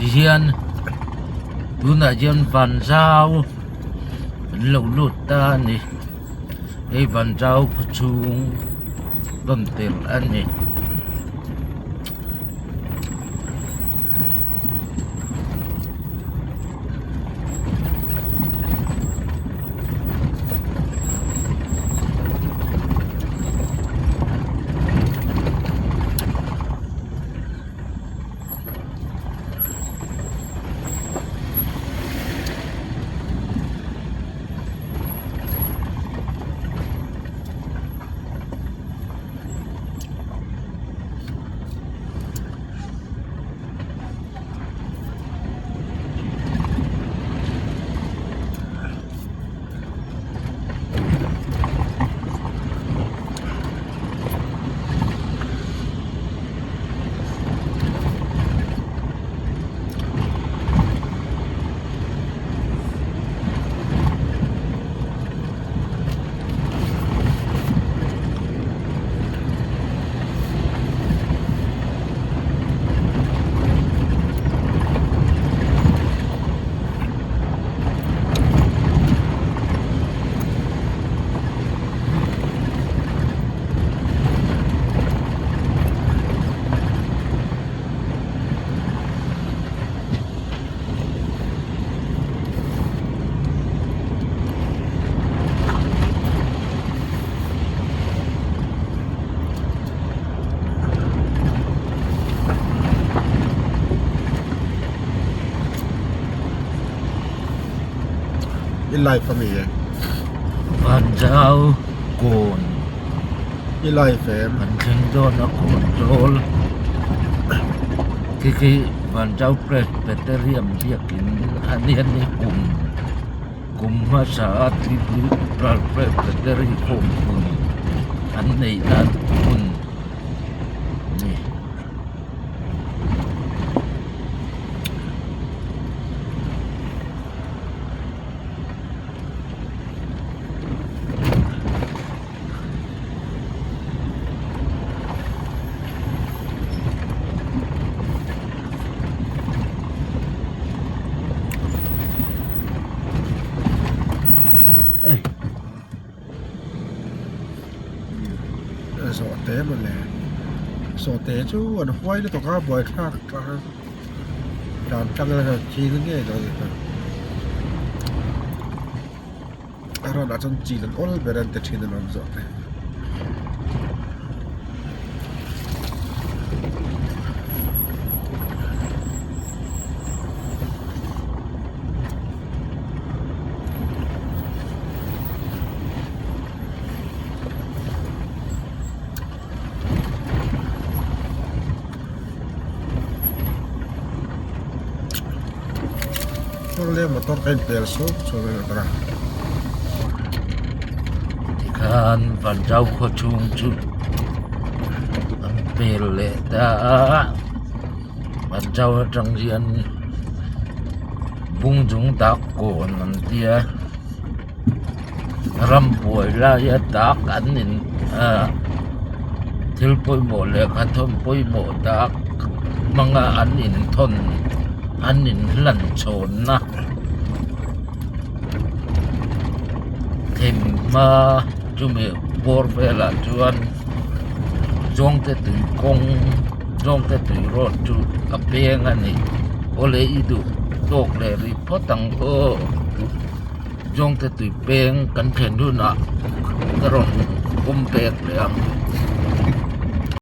hiền luôn là dân phần sao lâu lụt ta nè ấy phần sao của chúng tuần tiền ăn nè in life for me phần sao cồn in life em phần chân đó nó control cái phần sao petroleum dia kin anh đi cùng mà sao thì petroleum cùng anh này là cùng so té mà lẹ so té chú anh quay nó tao cá bơi khác làm căng là chi nó nghe rồi rồi đã trong chi là all better than chi nó làm rồi le motor kain pel so na tara kan phần sao có chung chút ăn pel lệ ta phần sao trong diện bung chúng ta cổ nằm tia ram bồi la ya ta ăn nín thiếu bồi mồ lệ khát thôn bồi mồ ta mang ăn nín thôn anh nín lần trốn na thêm mà chúng mình bor về là chuan trong cái từ công trong cái từ rót chú cà phê anh này ô lê idu đọc lệ report tăng ô trong cái từ beng cần thêm nữa nè cái rồi công bẹt lệ